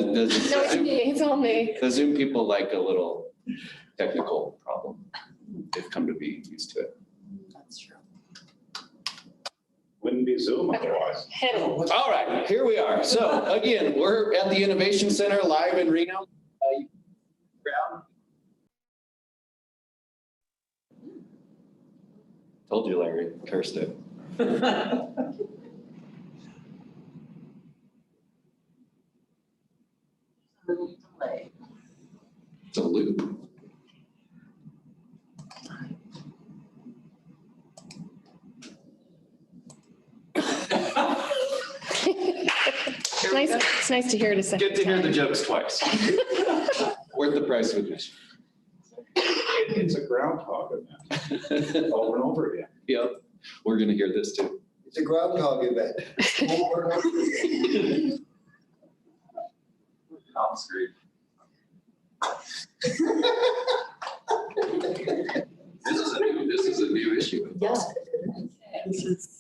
No, it's me. It's all me. The Zoom people like a little technical problem. They've come to be used to it. That's true. Wouldn't be Zoom otherwise. All right, here we are. So again, we're at the Innovation Center live in Reno. Crowd. Told you, Larry, cursed it. It's a loop. It's nice to hear it a second Get to hear the jokes twice. Worth the price of admission. It's a groundhog event, over and over again. Yep, we're gonna hear this too. It's a groundhog event. Off screen. This is a new issue. Yeah. This is.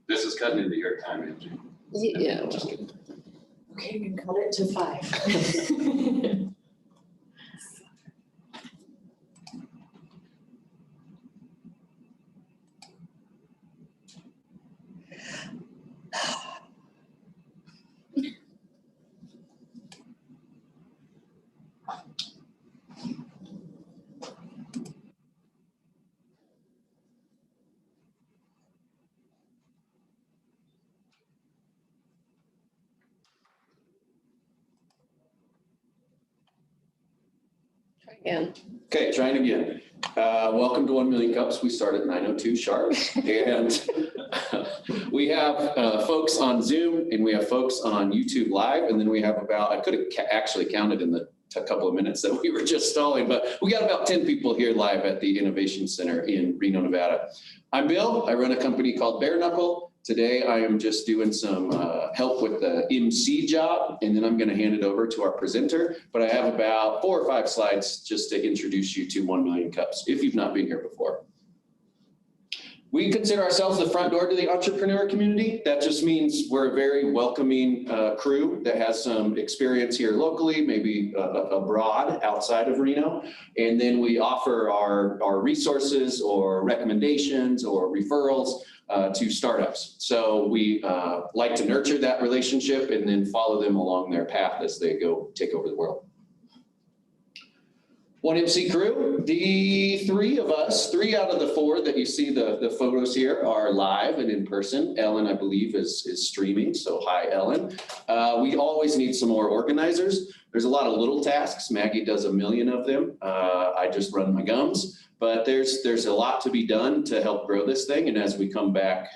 This is cutting into your time, Angie. Yeah. Just kidding. Okay, we can cut it to 5. Again. Okay, trying again. Welcome to 1 Million Cups. We start at 9:02 sharp. And we have folks on Zoom and we have folks on YouTube Live. And then we have about, I could have actually counted in the couple of minutes that we were just stalling, but we got about 10 people here live at the Innovation Center in Reno, Nevada. I'm Bill. I run a company called Bare Knuckle. Today, I am just doing some help with the MC job, and then I'm going to hand it over to our presenter. But I have about 4 or 5 slides just to introduce you to 1 Million Cups, if you've not been here before. We consider ourselves the front door to the entrepreneur community. That just means we're a very welcoming crew that has some experience here locally, maybe abroad outside of Reno. And then we offer our resources or recommendations or referrals to startups. So we like to nurture that relationship and then follow them along their path as they go take over the world. 1MC crew, the 3 of us, 3 out of the 4 that you see the photos here are live and in person. Ellen, I believe, is streaming, so hi, Ellen. We always need some more organizers. There's a lot of little tasks. Maggie does 1 million of them. I just run my gums. But there's a lot to be done to help grow this thing. And as we come back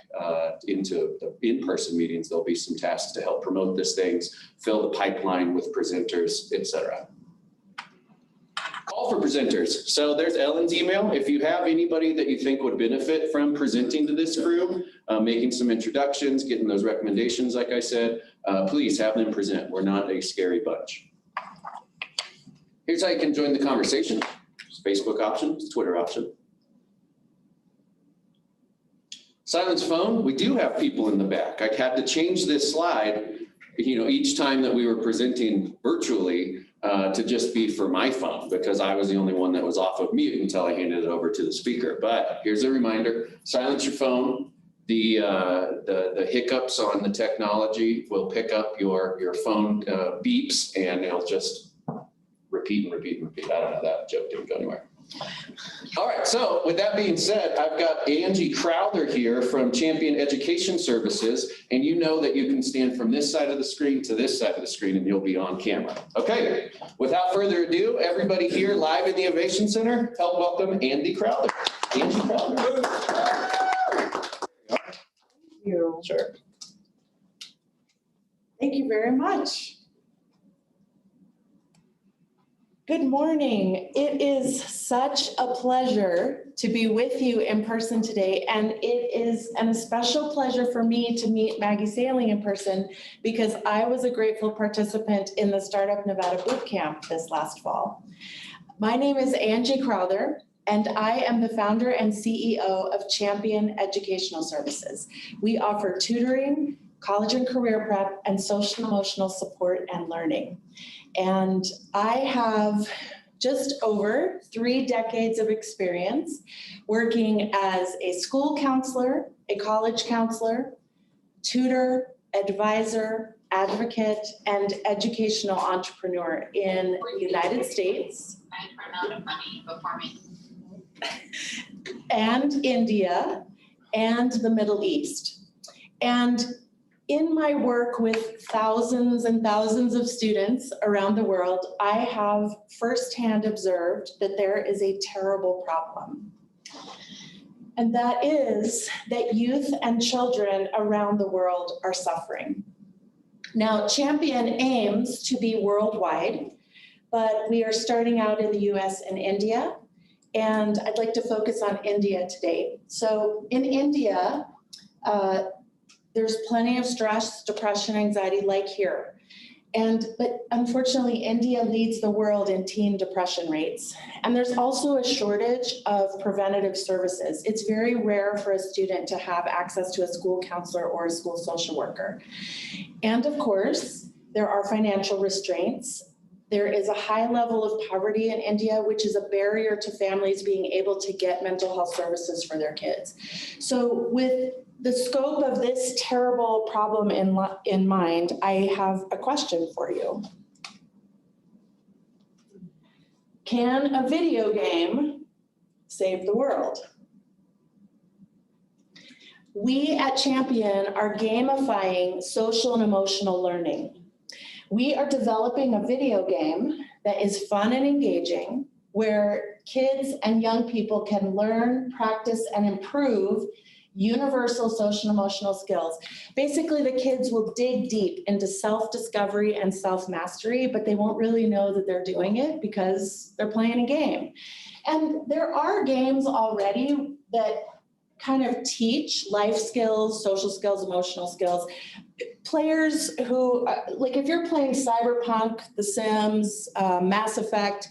into the in-person meetings, there'll be some tasks to help promote this thing, fill the pipeline with presenters, et cetera. Call for presenters. So there's Ellen's email. If you have anybody that you think would benefit from presenting to this crew, making some introductions, getting those recommendations, like I said, please have them present. We're not a scary bunch. Here's how you can join the conversation. Facebook option, Twitter option. Silence phone, we do have people in the back. I had to change this slide, each time that we were presenting virtually to just be for my phone because I was the only one that was off of mute until I handed it over to the speaker. But here's a reminder, silence your phone. The hiccups on the technology will pick up your phone beeps and it'll just repeat and repeat and repeat. I don't know, that joke didn't go anywhere. All right, so with that being said, I've got Angie Crowther here from Champion Education Services, and you know that you can stand from this side of the screen to this side of the screen and you'll be on camera. Okay, without further ado, everybody here live in the Innovation Center, help welcome Angie Crowther. Angie Crowther. Thank you. Sure. Thank you very much. Good morning. It is such a pleasure to be with you in person today, and it is a special pleasure for me to meet Maggie Sailing in person because I was a grateful participant in the Startup Nevada Bootcamp this last fall. My name is Angie Crowther, and I am the founder and CEO of Champion Educational Services. We offer tutoring, college and career prep, and social and emotional support and learning. And I have just over 3 decades of experience working as a school counselor, a college counselor, tutor, advisor, advocate, and educational entrepreneur in the United States and India and the Middle East. And in my work with thousands and thousands of students around the world, I have firsthand observed that there is a terrible problem. And that is that youth and children around the world are suffering. Now, Champion aims to be worldwide, but we are starting out in the US and India, and I'd like to focus on India today. So in India, there's plenty of stress, depression, anxiety like here. But unfortunately, India leads the world in teen depression rates. And there's also a shortage of preventative services. It's very rare for a student to have access to a school counselor or a school social worker. And of course, there are financial restraints. There is a high level of poverty in India, which is a barrier to families being able to get mental health services for their kids. So with the scope of this terrible problem in mind, I have a question for you. Can a video game save the world? We at Champion are gamifying social and emotional learning. We are developing a video game that is fun and engaging, where kids and young people can learn, practice, and improve universal social and emotional skills. Basically, the kids will dig deep into self-discovery and self-mastery, but they won't really know that they're doing it because they're playing a game. And there are games already that kind of teach life skills, social skills, emotional skills. Players who, like if you're playing Cyberpunk, The Sims, Mass Effect,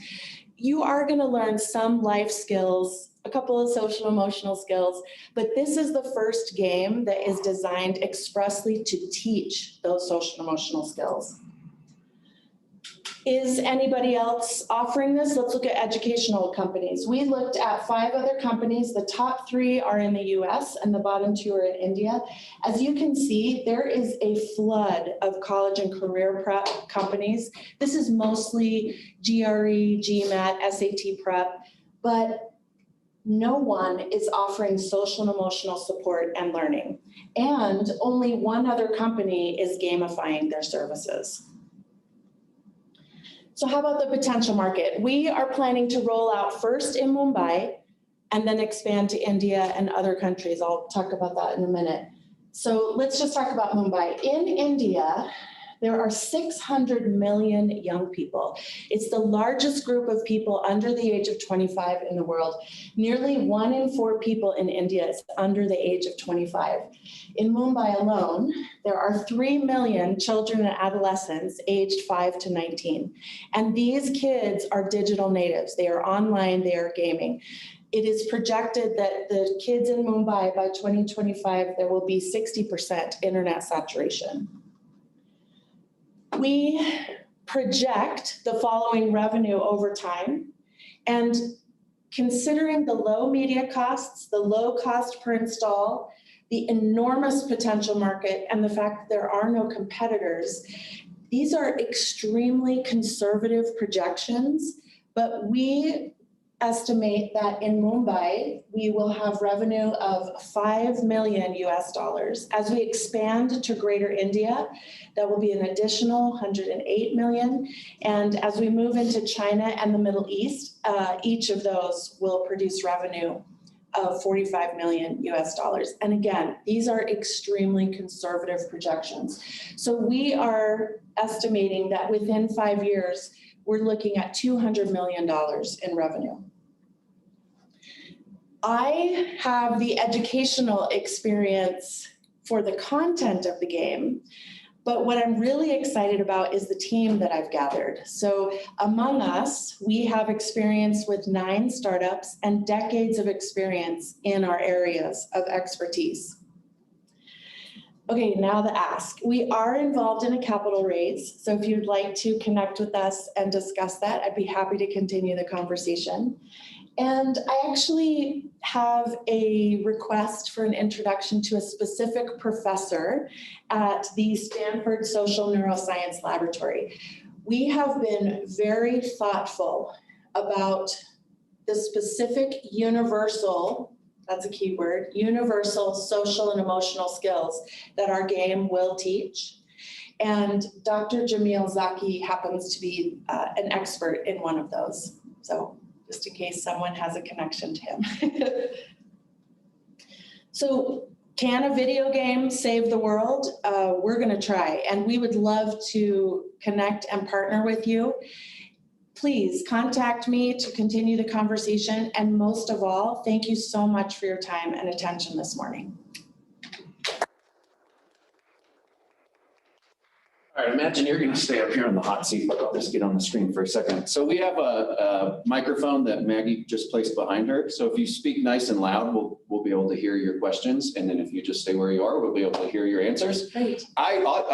you are going to learn some life skills, a couple of social emotional skills, but this is the first game that is designed expressly to teach those social emotional skills. Is anybody else offering this? Let's look at educational companies. We looked at 5 other companies. The top 3 are in the US and the bottom 2 are in India. As you can see, there is a flood of college and career prep companies. This is mostly GRE, GMAT, SAT prep, but no one is offering social and emotional support and learning. And only 1 other company is gamifying their services. So how about the potential market? We are planning to roll out first in Mumbai and then expand to India and other countries. I'll talk about that in a minute. So let's just talk about Mumbai. In India, there are 600 million young people. It's the largest group of people under the age of 25 in the world. Nearly 1 in 4 people in India is under the age of 25. In Mumbai alone, there are 3 million children and adolescents aged 5 to 19. And these kids are digital natives. They are online, they are gaming. It is projected that the kids in Mumbai by 2025, there will be 60% internet saturation. We project the following revenue over time, and considering the low media costs, the low cost per install, the enormous potential market, and the fact that there are no competitors, these are extremely conservative projections, but we estimate that in Mumbai, we will have revenue of $5 million US. As we expand to Greater India, that will be an additional 108 million. And as we move into China and the Middle East, each of those will produce revenue of $45 million US. And again, these are extremely conservative projections. So we are estimating that within 5 years, we're looking at $200 million in revenue. I have the educational experience for the content of the game, but what I'm really excited about is the team that I've gathered. So among us, we have experience with 9 startups and decades of experience in our areas of expertise. Okay, now the ask. We are involved in a capital raise, so if you'd like to connect with us and discuss that, I'd be happy to continue the conversation. And I actually have a request for an introduction to a specific professor at the Stanford Social Neuroscience Laboratory. We have been very thoughtful about the specific universal, that's a key word, universal social and emotional skills that our game will teach. And Dr. Jamil Zaki happens to be an expert in one of those. So just in case someone has a connection to him. So can a video game save the world? We're gonna try, and we would love to connect and partner with you. Please contact me to continue the conversation, and most of all, thank you so much for your time and attention this morning. All right, imagine you're going to stay up here on the hot seat, but I'll just get on the screen for a second. So we have a microphone that Maggie just placed behind her. So if you speak nice and loud, we'll be able to hear your questions. And then if you just stay where you are, we'll be able to hear your answers. Great. I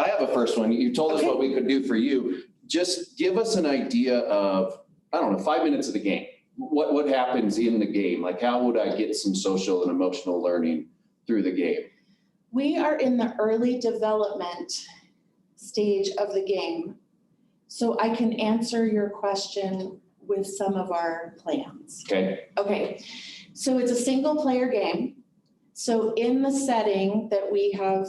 have a first one. You told us what we could do for you. Just give us an idea of, I don't know, 5 minutes of the game. What happens in the game? Like, how would I get some social and emotional learning through the game? We are in the early development stage of the game, so I can answer your question with some of our plans. Okay. Okay, so it's a single player game. So in the setting that we have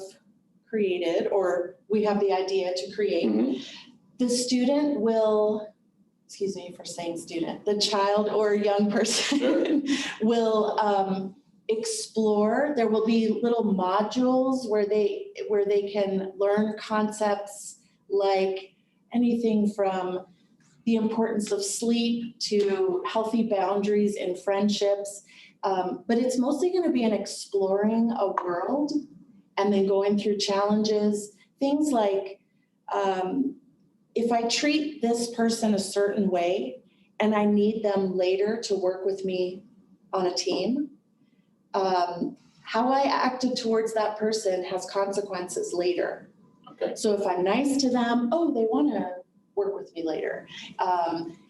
created, or we have the idea to create, the student will, excuse me for saying student, the child or young person will explore. There will be little modules where they can learn concepts like anything from the importance of sleep to healthy boundaries in friendships. But it's mostly going to be an exploring a world and then going through challenges. Things like, if I treat this person a certain way and I need them later to work with me on a team, how I acted towards that person has consequences later. Okay. So if I'm nice to them, oh, they want to work with me later.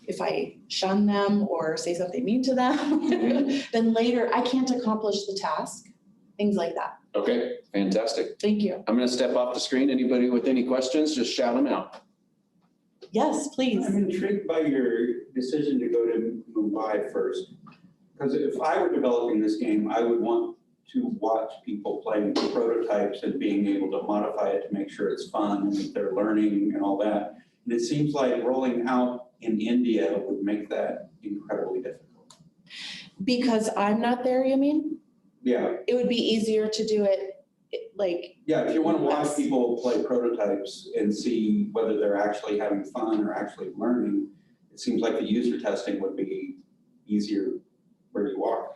If I shun them or say something mean to them, then later I can't accomplish the task. Things like that. Okay, fantastic. Thank you. I'm going to step off the screen. Anybody with any questions, just shout them out. Yes, please. I'm intrigued by your decision to go to Mumbai first. Because if I were developing this game, I would want to watch people playing prototypes and being able to modify it to make sure it's fun and that they're learning and all that. And it seems like rolling out in India would make that incredibly difficult. Because I'm not there, you mean? Yeah. It would be easier to do it like. Yeah, if you want to watch Yes. people play prototypes and see whether they're actually having fun or actually learning, it seems like the user testing would be easier where you are.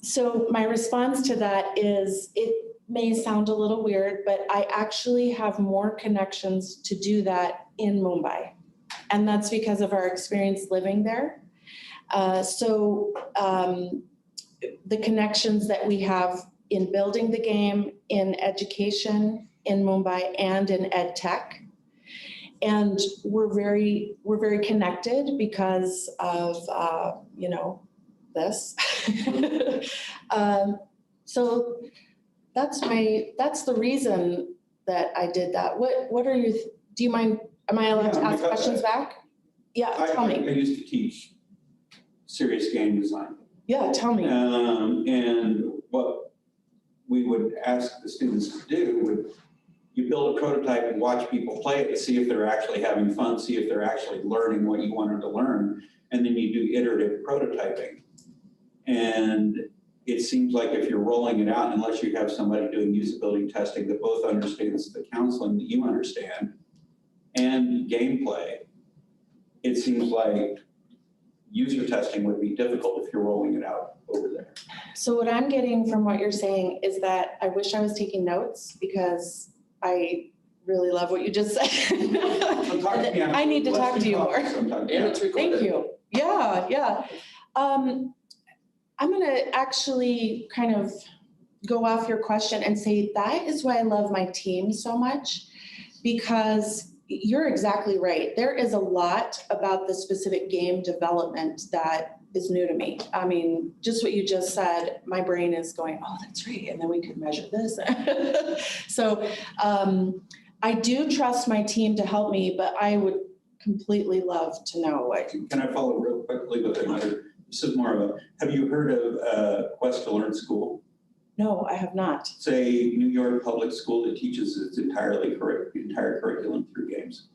So my response to that is, it may sound a little weird, but I actually have more connections to do that in Mumbai. And that's because of our experience living there. The connections that we have in building the game, in education in Mumbai, and in ed tech. And we're very connected because of, this. So that's the reason that I did that. What are you, do you mind, am I allowed to ask questions back? Yeah, tell I me. used to teach serious game design. Yeah, tell me. And what we would ask the students to do would, you build a prototype and watch people play it, see if they're actually having fun, see if they're actually learning what you want them to learn, and then you do iterative prototyping. And it seems like if you're rolling it out, unless you have somebody doing usability testing that both understands the counseling that you understand and gameplay, it seems like user testing would be difficult if you're rolling it out over there. So what I'm getting from what you're saying is that I wish I was taking notes because I really love what you just said. So talk to me I need to afterwards. talk Let's to you do more. coffee sometime. And Yeah. it's recorded. Thank you. Yeah. I'm gonna actually kind of go off your question and say that is why I love my team so much, because you're exactly right. There is a lot about the specific game development that is new to me. I mean, just what you just said, my brain is going, oh, that's right. And then we could measure this. So I do trust my team to help me, but I would completely love to know what. Can I follow real quickly with another? This is more of a, have you heard of Quest to Learn School? No, I have not. It's a New York public school that teaches its entire curriculum through games.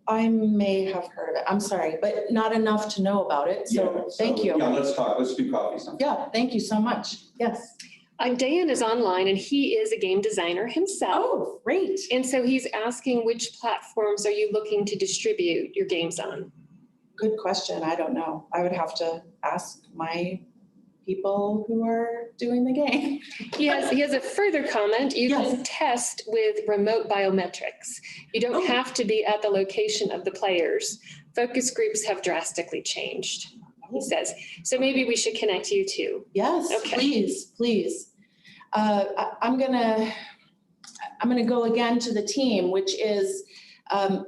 I may have heard of it. I'm sorry, but not enough to know about it. So thank you. Yeah, let's talk. Let's do coffee sometime. Yeah, thank you so much. Yes. Dan is online and he is a game designer himself. Oh, great. And so he's asking, which platforms are you looking to distribute your games on? Good question. I don't know. I would have to ask my people who are doing the game. He has a further comment. You Yes. can test with remote biometrics. You don't Oh. have to be at the location of the players. Focus groups have drastically changed, he says. So maybe we should connect you too. Yes, Okay. please. I'm gonna go again to the team, which is,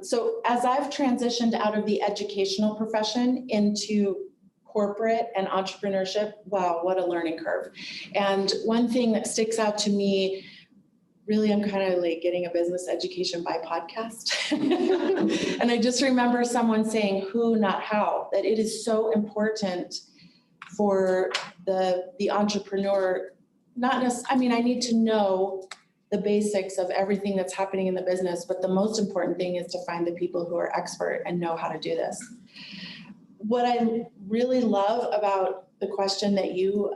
so as I've transitioned out of the educational profession into corporate and entrepreneurship, wow, what a learning curve. And one thing that sticks out to me, really, I'm kind of like getting a business education by podcast. And I just remember someone saying who, not how, that it is so important for the entrepreneur, I need to know the basics of everything that's happening in the business, but the most important thing is to find the people who are expert and know how to do this. What I really love about the question that you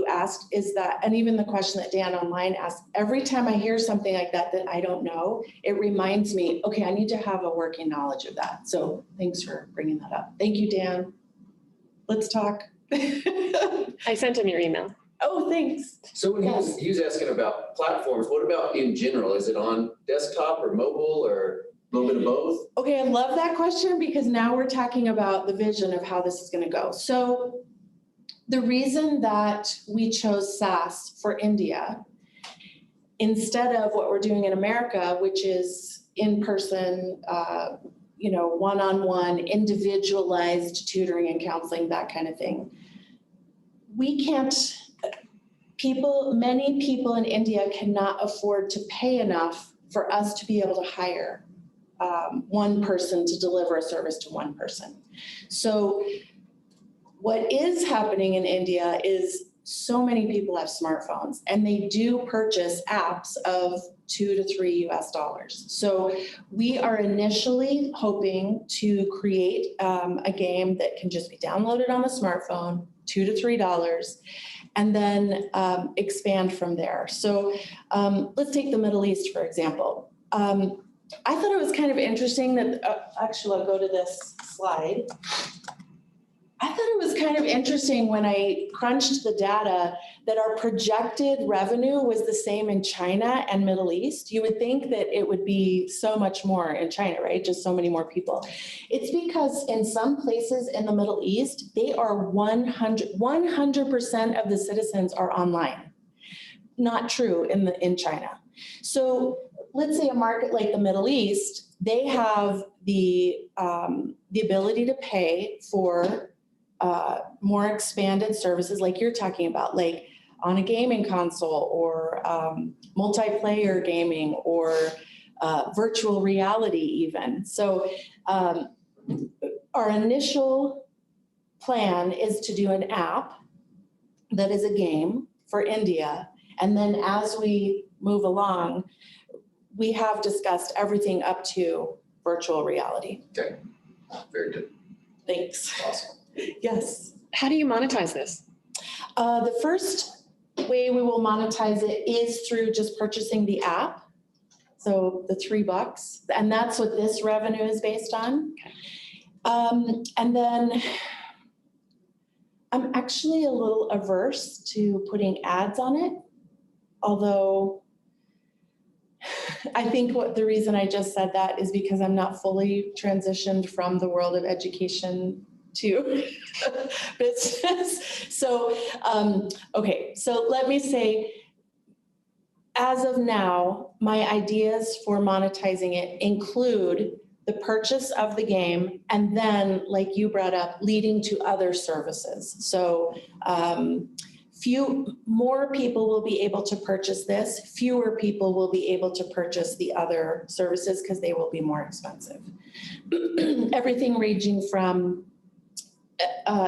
asked is that, and even the question that Dan online asked, every time I hear something like that I don't know, it reminds me, okay, I need to have a working knowledge of that. So thanks for bringing that up. Thank you, Dan. Let's talk. I sent him your email. Oh, thanks. So when he was asking about platforms, what about in general? Is it on desktop or mobile or a little bit of both? Okay, I love that question because now we're talking about the vision of how this is going to go. So the reason that we chose SaaS for India instead of what we're doing in America, which is in-person, one-on-one, individualized tutoring and counseling, that kind of thing. Many people in India cannot afford to pay enough for us to be able to hire one person to deliver a service to one person. So what is happening in India is so many people have smartphones and they do purchase apps of $2 to $3 US. So we are initially hoping to create a game that can just be downloaded on the smartphone, $2 to $3, and then expand from there. So let's take the Middle East, for example. I thought it was kind of interesting that, actually I'll go to this slide. I thought it was kind of interesting when I crunched the data that our projected revenue was the same in China and Middle East. You would think that it would be so much more in China, right? Just so many more people. It's because in some places in the Middle East, they are 100% of the citizens are online. Not true in China. So let's say a market like the Middle East, they have the ability to pay for more expanded services like you're talking about, like on a gaming console or multiplayer gaming or virtual reality even. So our initial plan is to do an app that is a game for India. And then as we move along, we have discussed everything up to virtual reality. Okay, very good. Thanks. Awesome. Yes. How do you monetize this? The first way we will monetize it is through just purchasing the app. So the $3, and that's what this revenue is based on. And then I'm actually a little averse to putting ads on it, although I think the reason I just said that is because I'm not fully transitioned from the world of education to business. So, okay, so let me say, as of now, my ideas for monetizing it include the purchase of the game, and then, like you brought up, leading to other services. So more people will be able to purchase this, fewer people will be able to purchase the other services because they will be more expensive. Everything ranging from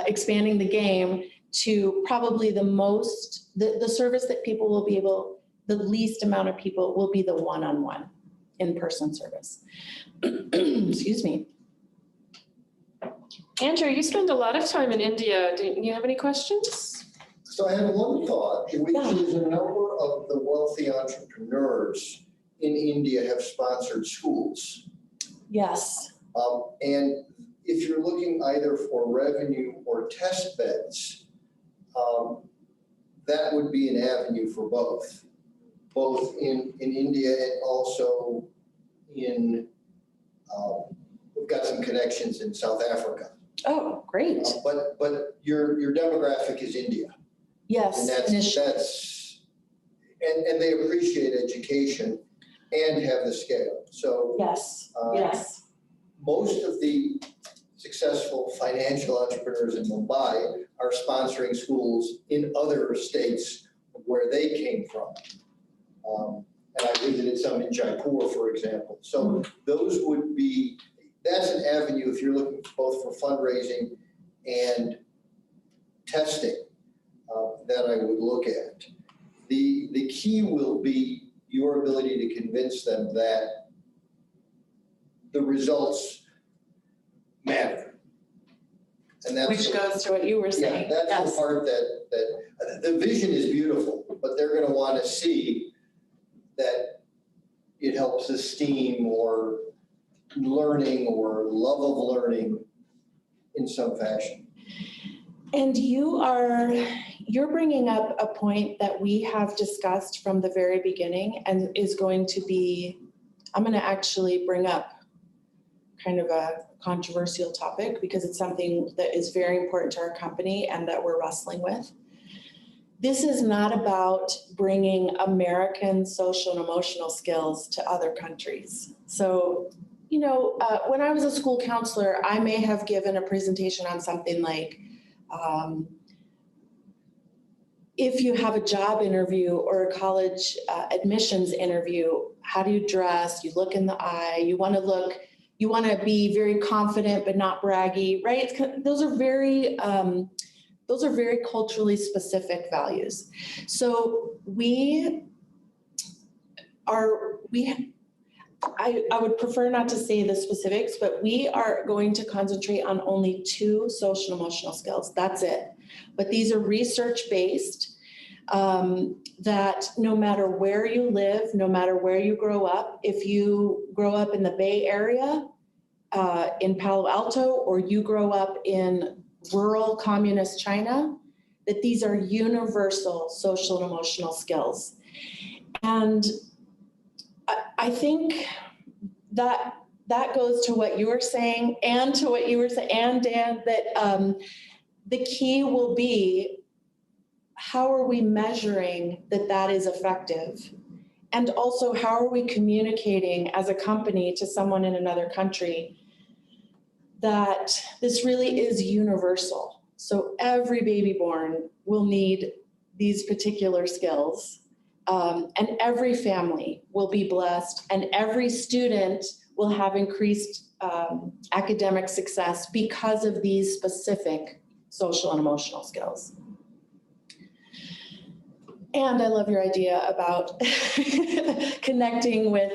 expanding the game to probably the service that people will be able, the least amount of people will be the one-on-one in-person service. Excuse me. Andrew, you spend a lot of time in India. Do you have any questions? So I have one thought, which is a number of the wealthy entrepreneurs in India have sponsored schools. Yes. And if you're looking either for revenue or test beds, that would be an avenue for both in India and also in, we've got some connections in South Africa. Oh, great. But your demographic is India. Yes. And that's and they appreciate education and have the scale. So yes. Yes. Most of the successful financial entrepreneurs in Mumbai are sponsoring schools in other states where they came from. And I visited some in Jaipur, for example. So those would be, that's an avenue if you're looking both for fundraising and testing that I would look at. The key will be your ability to convince them that the results matter. And that's Which goes to what you were saying. Yeah, that's the part that the vision is beautiful, but they're going to want to see that it helps esteem or learning or love of learning in some fashion. And you're bringing up a point that we have discussed from the very beginning and is going to be, I'm going to actually bring up kind of a controversial topic because it's something that is very important to our company and that we're wrestling with. This is not about bringing American social and emotional skills to other countries. So, when I was a school counselor, I may have given a presentation on something like, if you have a job interview or a college admissions interview, how do you dress? You look in the eye, you want to be very confident but not braggy, right? Those are very culturally specific values. So I would prefer not to say the specifics, but we are going to concentrate on only 2 social emotional skills. That's it. But these are research-based, that no matter where you live, no matter where you grow up, if you grow up in the Bay Area, in Palo Alto, or you grow up in rural communist China, that these are universal social and emotional skills. And I think that goes to what you were saying and to what you were saying, and Dan, that the key will be, how are we measuring that is effective? And also, how are we communicating as a company to someone in another country that this really is universal? So every baby born will need these particular skills. And every family will be blessed, and every student will have increased academic success because of these specific social and emotional skills. And I love your idea about connecting with,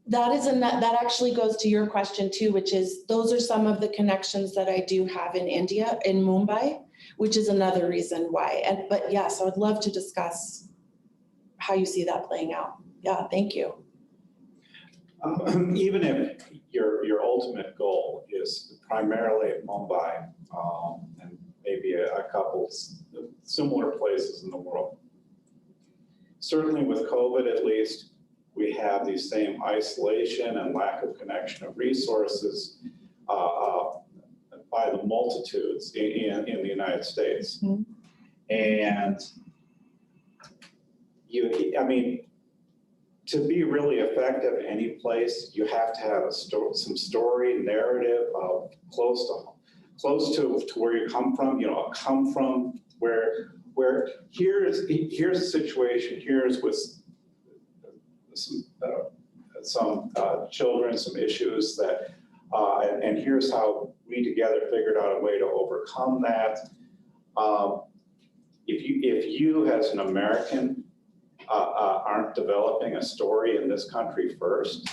that actually goes to your question too, which is, those are some of the connections that I do have in India, in Mumbai, which is another reason why. But yes, I would love to discuss how you see that playing out. Yeah, thank you. Even if your ultimate goal is primarily at Mumbai, and maybe a couple similar places in the world. Certainly with COVID, at least, we have these same isolation and lack of connection of resources by the multitudes in the United States. Mm-hmm. And I mean, to be really effective any place, you have to have some story, narrative of close to where you come from. You know, come from where here's a situation. Here's with some children, some issues that, and here's how we together figured out a way to overcome that. If you as an American aren't developing a story in this country first,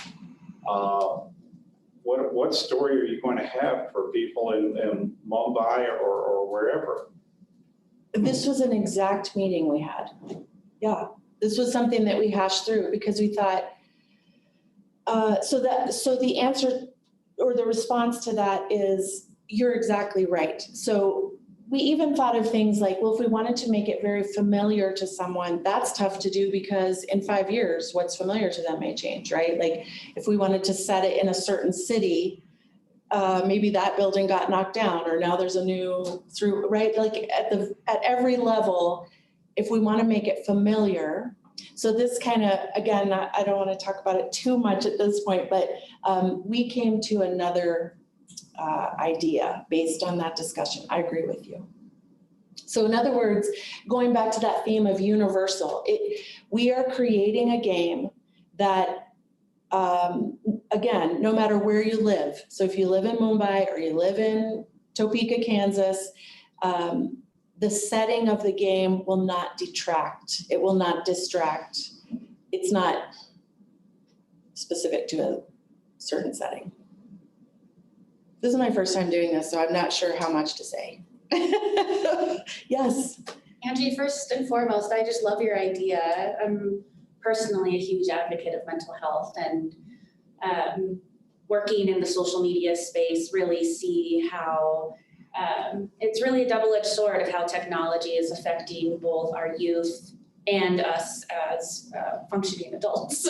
what story are you going to have for people in Mumbai or wherever? This was an exact meeting we had. Yeah, this was something that we hashed through because we thought, so the answer or the response to that is, you're exactly right. So we even thought of things like, well, if we wanted to make it very familiar to someone, that's tough to do because in 5 years, what's familiar to them may change, right? Like if we wanted to set it in a certain city, maybe that building got knocked down or now there's a new through, right? Like at every level, if we want to make it familiar. So this kind of, again, I don't want to talk about it too much at this point, but we came to another idea based on that discussion. I agree with you. So in other words, going back to that theme of universal, we are creating a game that, again, no matter where you live, so if you live in Mumbai or you live in Topeka, Kansas, the setting of the game will not detract. It will not distract. It's not specific to a certain setting. This is my first time doing this, so I'm not sure how much to say. Yes. Angie, first and foremost, I just love your idea. I'm personally a huge advocate of mental health, and working in the social media space, really see how it's really a double-edged sword of how technology is affecting both our youth and us as functioning adults.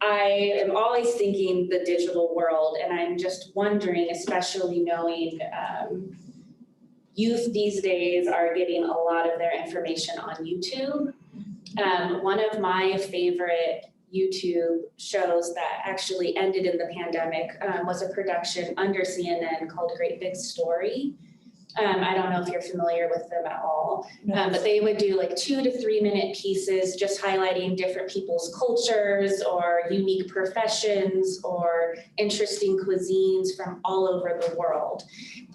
I am always thinking the digital world, and I'm just wondering, especially knowing youth these days are getting a lot of their information on YouTube. One of my favorite YouTube shows that actually ended in the pandemic was a production under CNN called Great Big Story. I don't know if you're familiar with them at all, but they would do like 2 to 3 minute pieces just highlighting different people's cultures or unique professions or interesting cuisines from all over the world.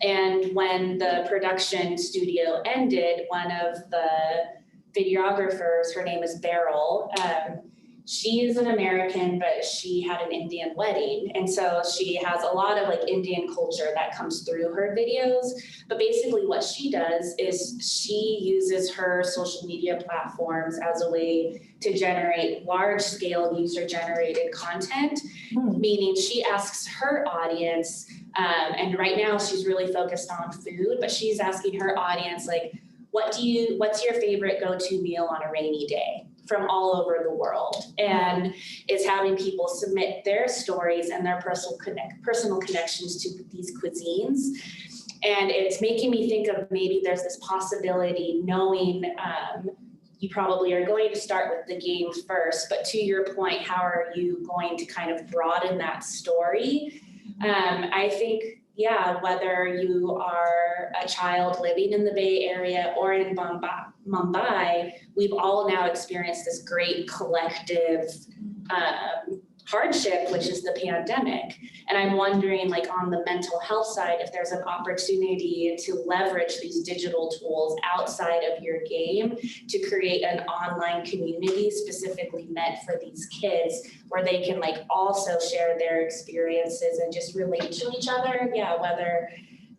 And when the production studio ended, one of the videographers, her name is Beryl, she is an American, but she had an Indian wedding. And so she has a lot of like Indian culture that comes through her videos. But basically what she does is she uses her social media platforms as a way to generate large scale user generated content, meaning she asks her audience, and right now she's really focused on food, but she's asking her audience, like, what's your favorite go-to meal on a rainy day? From all over the world, and is having people submit their stories and their personal connections to these cuisines. And it's making me think of maybe there's this possibility, knowing you probably are going to start with the game first, but to your point, how are you going to kind of broaden that story? I think, yeah, whether you are a child living in the Bay Area or in Mumbai, we've all now experienced this great collective hardship, which is the pandemic. And I'm wondering, like, on the mental health side, if there's an opportunity to leverage these digital tools outside of your game to create an online community specifically meant for these kids, where they can like also share their experiences and just relate to each other. Yeah, whether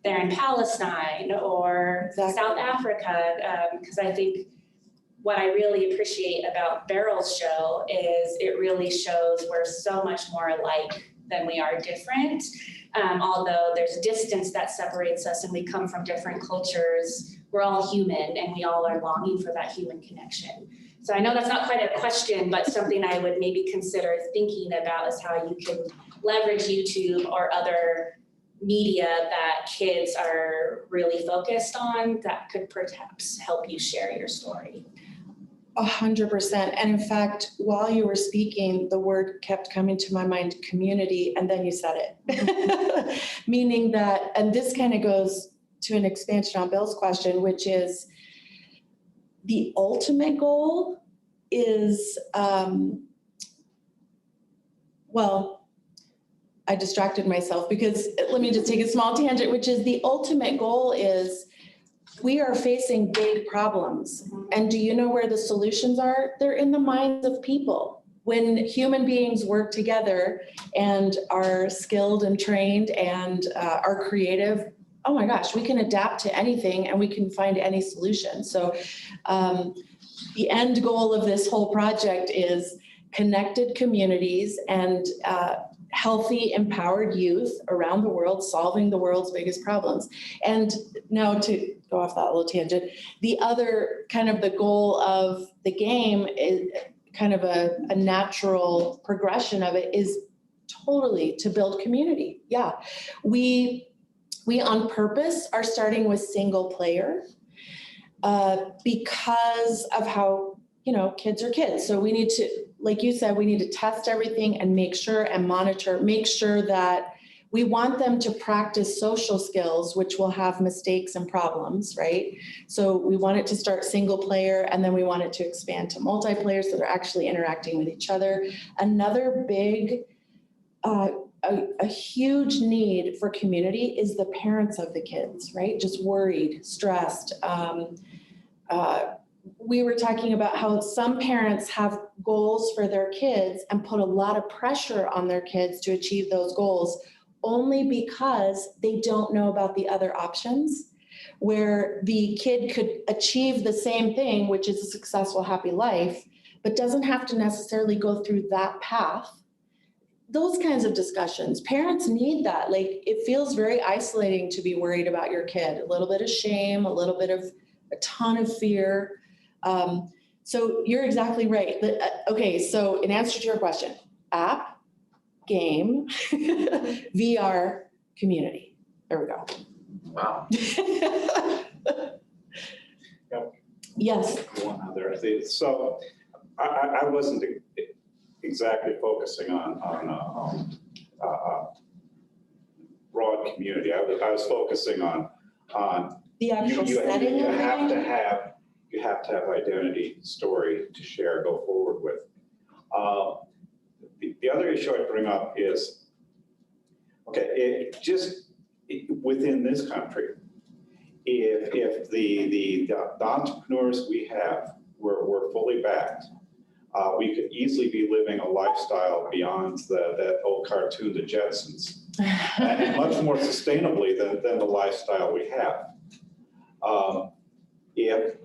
they're in Palestine or South Africa, because I think what I really appreciate about Beryl's show is it really shows we're so much more alike than we are different. Although there's distance that separates us and we come from different cultures, we're all human and we all are longing for that human connection. So I know that's not quite a question, but something I would maybe consider thinking about is how you can leverage YouTube or other media that kids are really focused on that could perhaps help you share your story. 100%. And in fact, while you were speaking, the word kept coming to my mind, community, and then you said it. Meaning that, and this kind of goes to an expansion on Bill's question, which is the ultimate goal is, well, I distracted myself because let me just take a small tangent, which is the ultimate goal is we are facing big problems. And do you know where the solutions are? They're in the minds of people. When human beings work together and are skilled and trained and are creative, oh my gosh, we can adapt to anything and we can find any solution. So the end goal of this whole project is connected communities and healthy, empowered youth around the world solving the world's biggest problems. And now to go off that little tangent, the other kind of the goal of the game is kind of a natural progression of it is totally to build community. Yeah, we on purpose are starting with single player because of how, you know, kids are kids. So we need to, like you said, we need to test everything and make sure and monitor, make sure that we want them to practice social skills, which will have mistakes and problems, right? So we want it to start single player and then we want it to expand to multiplayer so they're actually interacting with each other. Another big, a huge need for community is the parents of the kids, right? Just worried, stressed. We were talking about how some parents have goals for their kids and put a lot of pressure on their kids to achieve those goals only because they don't know about the other options where the kid could achieve the same thing, which is a successful, happy life, but doesn't have to necessarily go through that path. Those kinds of discussions, parents need that. Like, it feels very isolating to be worried about your kid, a little bit of shame, a little bit of a ton of fear. So you're exactly right. Okay, so in answer to your question, app, game, VR, community. There we go. Wow. Yep. Yes. One other thing. So I wasn't exactly focusing on broad community. I was focusing on The actual you setting of you have to have identity story to share, go forward with. The other issue I'd bring up is, okay, within this country, if the entrepreneurs we have were fully backed, we could easily be living a lifestyle beyond that old cartoon, The Jetsons, and much more sustainably than the lifestyle we have. If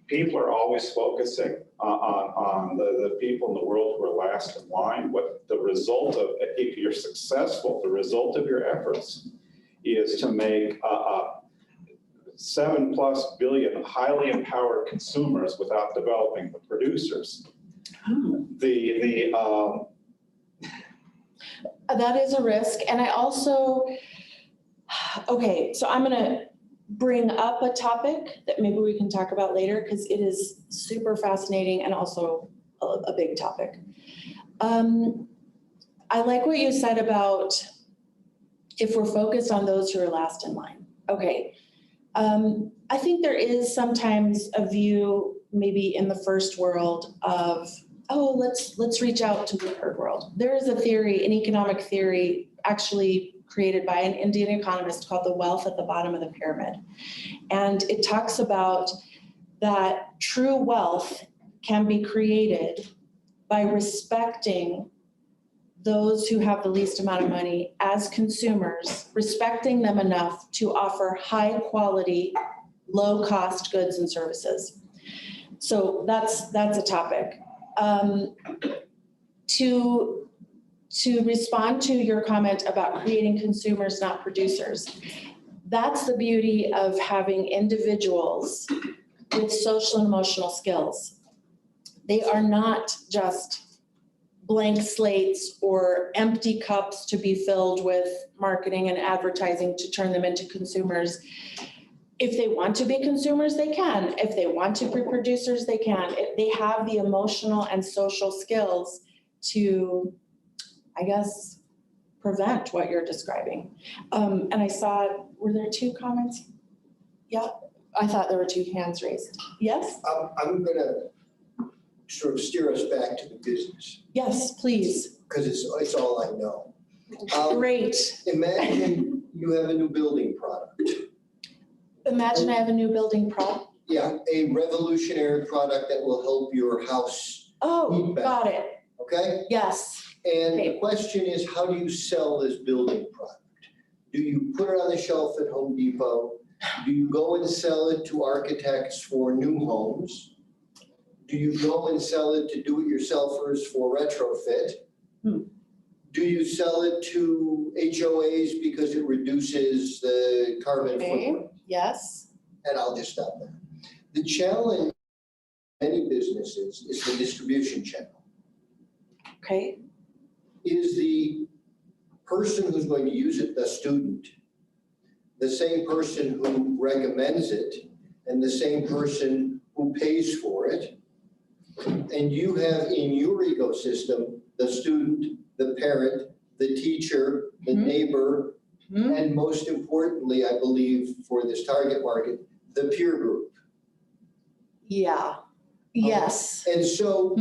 people are always focusing on the people in the world who are last in line, what the result of, if you're successful, the result of your efforts is to make 7+ billion highly empowered consumers without developing the producers. That is a risk. And I also, okay, so I'm gonna bring up a topic that maybe we can talk about later because it is super fascinating and also a big topic. I like what you said about if we're focused on those who are last in line. Okay, I think there is sometimes a view maybe in the first world of, oh, let's reach out to the third world. There is a theory, an economic theory, actually created by an Indian economist called The Wealth at the Bottom of the Pyramid. And it talks about that true wealth can be created by respecting those who have the least amount of money as consumers, respecting them enough to offer high quality, low cost goods and services. So that's a topic. To respond to your comment about creating consumers, not producers, that's the beauty of having individuals with social and emotional skills. They are not just blank slates or empty cups to be filled with marketing and advertising to turn them into consumers. If they want to be consumers, they can. If they want to be producers, they can. If they have the emotional and social skills to, I guess, prevent what you're describing. And I saw, were there 2 comments? Yeah, I thought there were 2 hands raised. Yes? I'm gonna sort of steer us back to the business, Yes, please. because it's all I know. Great. Imagine you have a new building product. Imagine I have a new building product. Yeah, a revolutionary product that will help your house, Oh, Feedback. got it. okay? Yes. And Okay. the question is, how do you sell this building product? Do you put it on the shelf at Home Depot? Do you go and sell it to architects for new homes? Do you go and sell it to do-it-yourselfers for retrofit? Do you sell it to HOAs because it reduces the carbon footprint? Okay. Yes. And I'll just stop there. The challenge in many businesses is the distribution channel. Okay. Is the person who's going to use it the student, the same person who recommends it, and the same person who pays for it? And you have in your ecosystem, the student, the parent, the teacher, the neighbor, and most importantly, I believe for this target market, the peer group. Yeah. Yes. And so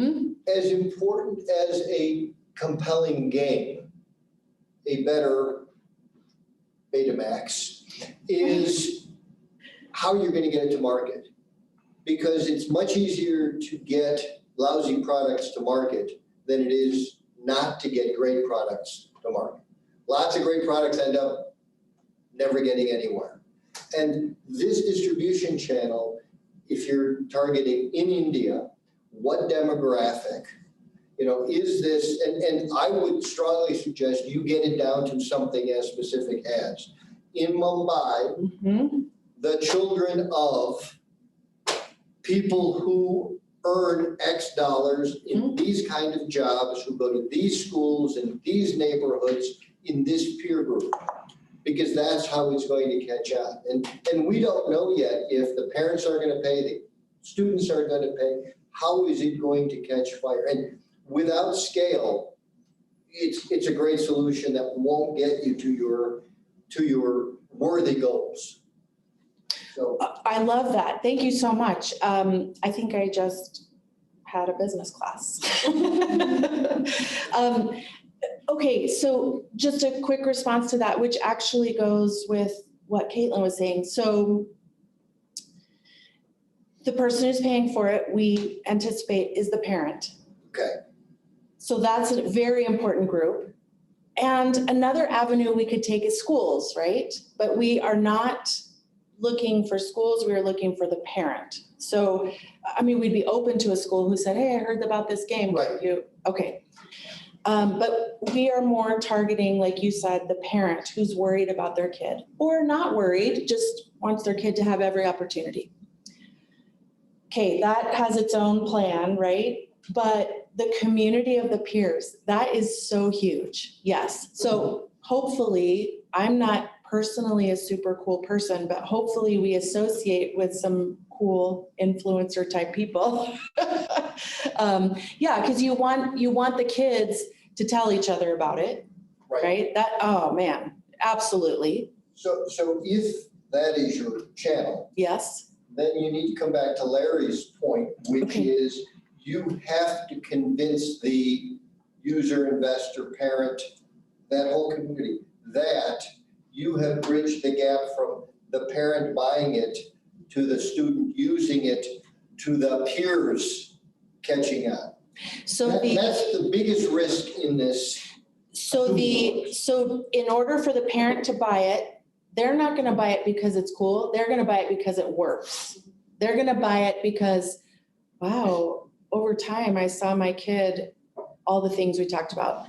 as important as a compelling game, a better Betamax, is how you're going to get it to market. Because it's much easier to get lousy products to market than it is not to get great products to market. Lots of great products end up never getting anywhere. And this distribution channel, if you're targeting in India, what demographic, is this, and I would strongly suggest you get it down to something as specific as, in Mumbai, the children of people who earn X dollars in these kind of jobs, who go to these schools in these neighborhoods, in this peer group, because that's how it's going to catch on. And we don't know yet if the parents are going to pay, the students are going to pay, how is it going to catch fire? And without scale, it's a great solution that won't get you to your worthy goals. So I love that. Thank you so much. I think I just had a business class. Okay, so just a quick response to that, which actually goes with what Caitlin was saying. So the person who's paying for it, we anticipate, is the parent. okay. So that's a very important group. And another avenue we could take is schools, right? But we are not looking for schools, we are looking for the parent. So, I mean, we'd be open to a school who said, hey, I heard about this game. Right. Okay. But we are more targeting, like you said, the parent who's worried about their kid, or not worried, just wants their kid to have every opportunity. Okay, that has its own plan, right? But the community of the peers, that is so huge. Yes. So hopefully, I'm not personally a super cool person, but hopefully we associate with some cool influencer type people. Yeah, because you want the kids to tell each other about it, right? That, oh man, absolutely. So if that is your channel, Yes. then you need to come back to Larry's point, which Okay. is you have to convince the user, investor, parent, that whole community, that you have bridged the gap from the parent buying it to the student using it to the peers catching on. So That's the biggest risk in this. So in order for the parent to buy it, they're not going to buy it because it's cool. They're going to buy it because it works. They're going to buy it because, wow, over time, I saw my kid, all the things we talked about.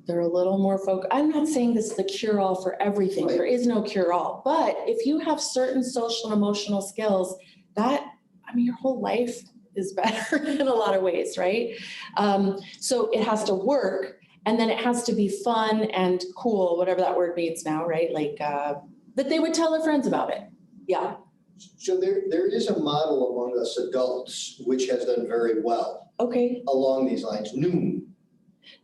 They're a little more focused. I'm not saying this is the cure-all for everything. There is no cure-all. But if you have certain social and emotional skills, your whole life is better in a lot of ways, right? So it has to work, and then it has to be fun and cool, whatever that word means now, right? Like, that they would tell their friends about it. Yeah. So there is a model among us adults which has done very well Okay. along these lines. Noom.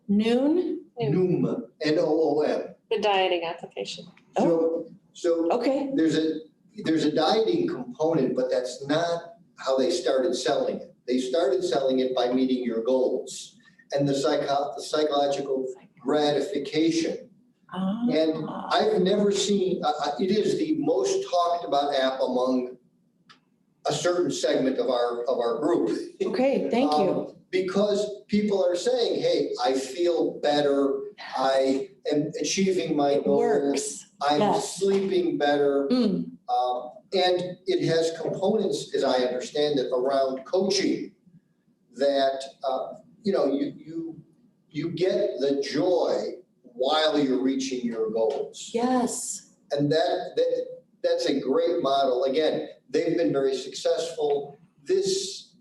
Noom. Noom. N-O-O-M. The dieting application. So Okay. there's a dieting component, but that's not how they started selling it. They started selling it by meeting your goals and the psychological gratification. And I've never seen, it is the most talked about app among a certain segment of our group. Okay, thank you. Because people are saying, hey, I feel better, I am achieving my It goals, works. I'm Yes. sleeping better. Mm. And it has components, as I understand it, around coaching that, you get the joy while you're reaching your goals. Yes. And that's a great model. Again, they've been very successful. This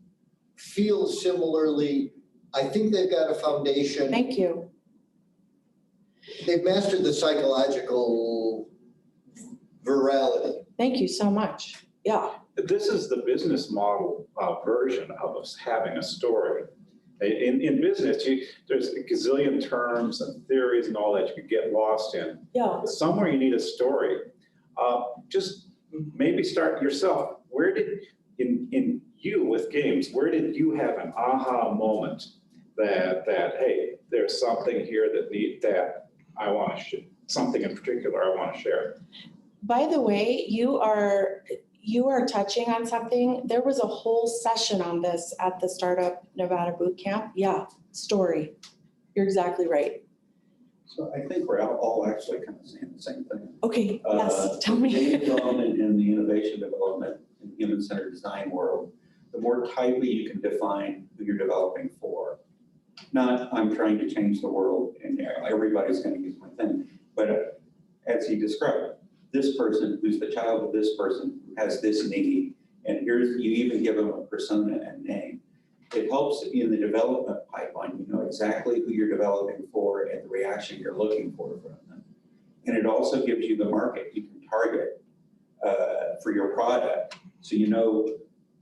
feels similarly, I think they've got a foundation. Thank you. They've mastered the psychological virality. Thank you so much. Yeah. This is the business model version of us having a story. In business, there's a gazillion terms and theories and all that you could get lost in. Yeah. But somewhere you need a story. Just maybe start yourself. Where did, in you with games, where did you have an aha moment that hey, there's something here that I want to something in particular I want to share? By the way, you are touching on something. There was a whole session on this at the Startup Nevada Boot Camp. Yeah, story. You're exactly right. So I think we're all actually kind of saying the same thing. Okay, yes, tell me. Game development and the innovation development in human-centered design world, the more tightly you can define who you're developing for. Not, I'm trying to change the world and everybody's going to use my thing, but as he described, this person who's the child of this person who has this need, and you even give them a persona and name. It helps in the development pipeline. You know exactly who you're developing for and the reaction you're looking for from them. And it also gives you the market you can target for your product. So you know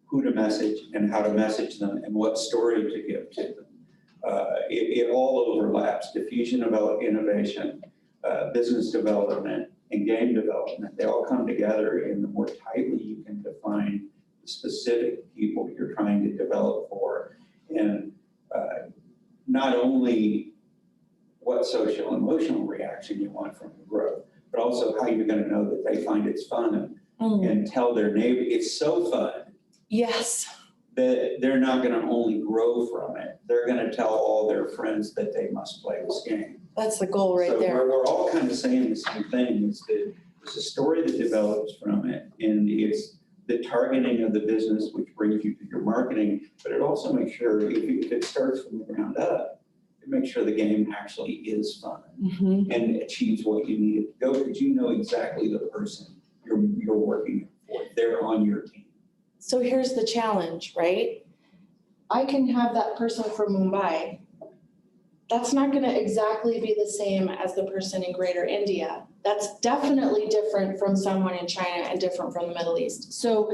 who to message and how to message them and what story to give to them. It all overlaps. Diffusion of innovation, business development, and game development. They all come together, and the more tightly you can define the specific people you're trying to develop for, and not only what social and emotional reaction you want from the growth, but also how you're going to know that they find it's fun and tell their neighbor it's so fun. Yes. That they're not going to only grow from it. They're going to tell all their friends that they must play this game. That's the goal right there. So we're all kind of saying the same thing. Is that there's a story that develops from it, and it's the targeting of the business, which brings you to your marketing, but it also makes sure if it starts from the ground up, it makes sure the game actually is fun and achieves what you need it to go, because you know exactly the person you're working for. They're on your team. So here's the challenge, right? I can have that person from Mumbai. That's not going to exactly be the same as the person in Greater India. That's definitely different from someone in China and different from the Middle East. So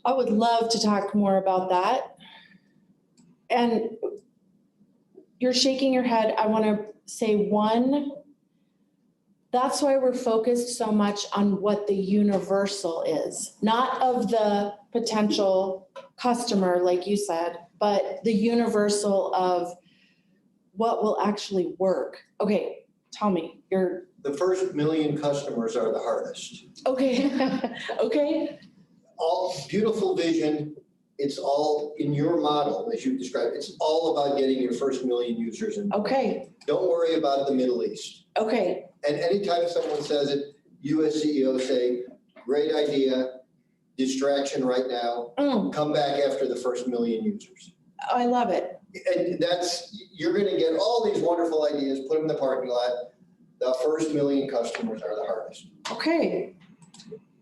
I would love to talk more about that. And you're shaking your head. I want to say one, that's why we're focused so much on what the universal is, not of the potential customer, like you said, but the universal of what will actually work. Okay, tell me, The first 1 million customers are the hardest. okay, okay, All beautiful vision. It's all in your model, as you described. It's all about getting your first 1 million users in. okay, Don't worry about the Middle East. okay, And anytime someone says it, you as CEO say, great idea, distraction right now. Come back after the first 1 million users. I love it. And you're gonna get all these wonderful ideas, put them in the parking lot. The first 1 million customers are the hardest. Okay.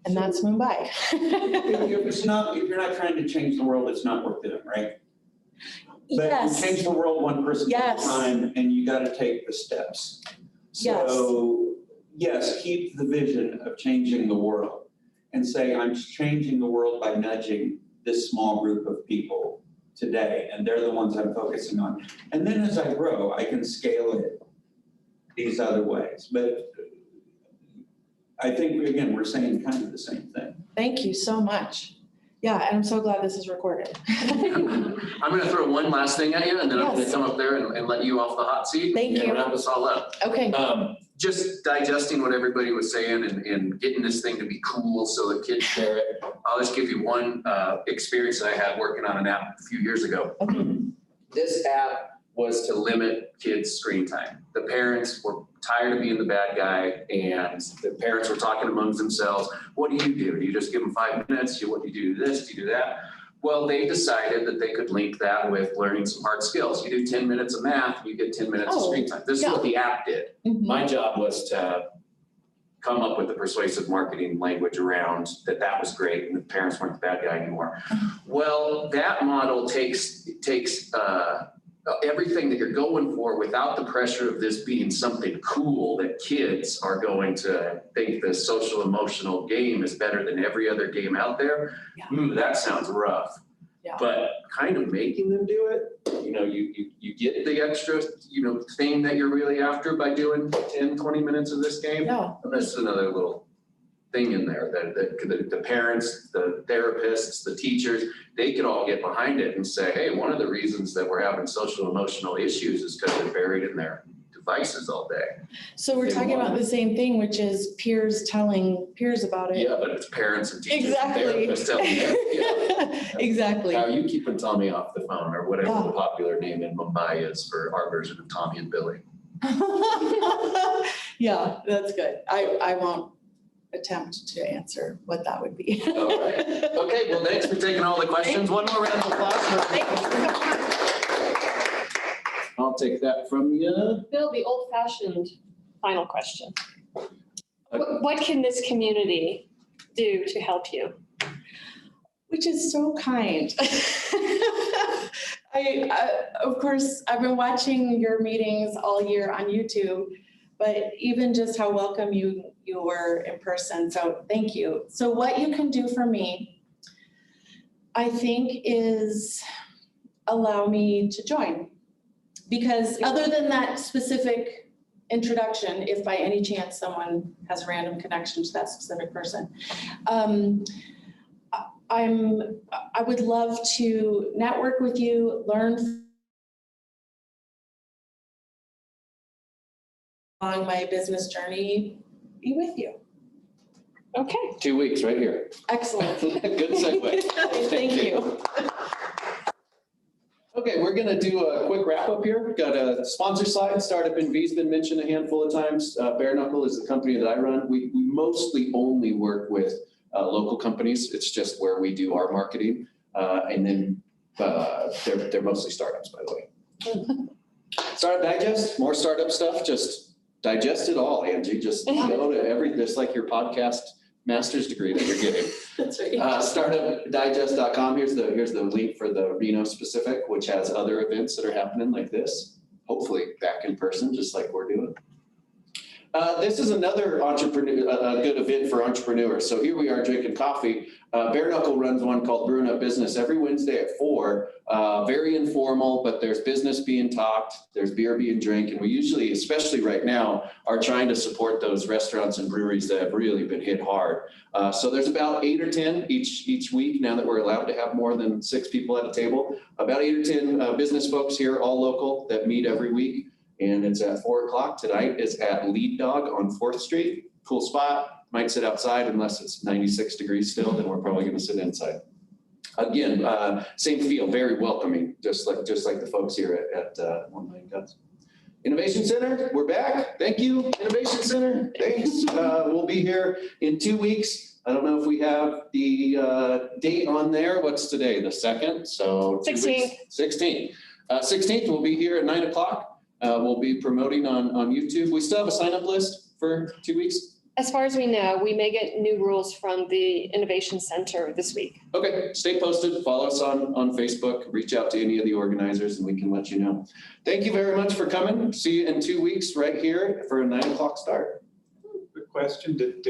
And that's Mumbai. If you're not trying to change the world, it's not worth doing, right? But Yes. you change the world one person at a time, and you got to take the steps. So, yes, keep the vision of changing the world and say, I'm changing the world by nudging this small group of people today, and they're the ones I'm focusing on. And then as I grow, I can scale it these other ways. But I think, again, we're saying kind of the same thing. Thank you so much. Yeah, and I'm so glad this is recorded. I'm going to throw one last thing at you, and then I'm going to come up there and let you off the hot seat. Thank you. And wrap us all up. Okay. Just digesting what everybody was saying and getting this thing to be cool so the kids share it. I'll just give you one experience that I had working on an app a few years ago. Okay. This app was to limit kids' screen time. The parents were tired of being the bad guy, and the parents were talking amongst themselves. What do? Do you just give them 5 minutes? What do you do this? Do you do that? Well, they decided that they could link that with learning some hard skills. You do 10 minutes of math, you get 10 minutes of screen time. This is what the app did. My job was to come up with the persuasive marketing language around that was great, and the parents weren't the bad guy anymore. Well, that model takes everything that you're going for without the pressure of this being something cool that kids are going to think the social emotional game is better than every other game out there. That sounds rough. But kind of making them do it, you get the extra, thing that you're really after by doing 10, 20 minutes of this game. Yeah. And that's another little thing in there that the parents, the therapists, the teachers, they could all get behind it and say, hey, one of the reasons that we're having social emotional issues is because they're buried in their devices all day. So we're talking about the same thing, which is peers telling peers about it. Yeah, but it's parents and teachers Exactly. and therapists telling them. Yeah. Exactly. How are you keeping Tommy off the phone, or whatever the popular name in Mumbai is for our version of Tommy and Billy? Yeah, that's good. I won't attempt to answer what that would be. All right. Okay, well, thanks for taking all the questions. One more round of applause. I'll take that from you. Bill, the old-fashioned final question. What can this community do to help you? Which is so kind. Of course, I've been watching your meetings all year on YouTube, but even just how welcome you were in person. So thank you. So what you can do for me, I think, is allow me to join. Because other than that specific introduction, if by any chance someone has a random connection to that specific person, I would love to network with you, learn along my business journey, be with you. Okay. 2 weeks right here. Excellent. Good segue. Thank you. Okay, we're gonna do a quick wrap up here. We've got a sponsor slide. Startup in V's been mentioned a handful of times. Bare Knuckle is the company that I run. We mostly only work with local companies. It's just where we do our marketing. And then they're mostly startups, by the way. Startup Digest, more startup stuff. Just digest it all, Angie. Just go to everything. Just like your podcast master's degree that you're getting. That's right. Startupdigest.com. Here's the link for the Reno specific, which has other events that are happening like this. Hopefully back in person, just like we're doing. This is another a good event for entrepreneurs. So here we are drinking coffee. Bare Knuckle runs one called Brewing Up Business every Wednesday at 4. Very informal, but there's business being talked, there's beer being drank, and we usually, especially right now, are trying to support those restaurants and breweries that have really been hit hard. So there's about 8 or 10 each week now that we're allowed to have more than 6 people at a table. About 8 or 10 business folks here, all local, that meet every week. And it's at 4 o'clock. Tonight is at Lead Dog on 4th Street. Cool spot. Might sit outside unless it's 96 degrees still, then we're probably gonna sit inside. Again, same feel, very welcoming, just like the folks here at 1MillionCups. Innovation Center, we're back. Thank you, Innovation Center. Thanks. We'll be here in 2 weeks. I don't know if we have the date on there. What's today? The 2nd? So 16th. 16th. 16th, we'll be here at 9 o'clock. We'll be promoting on YouTube. We still have a sign-up list for 2 weeks. As far as we know, we may get new rules from the Innovation Center this week. Okay, stay posted. Follow us on Facebook. Reach out to any of the organizers and we can let you know. Thank you very much for coming. See you in 2 weeks right here for a 9 o'clock start. Good question. Did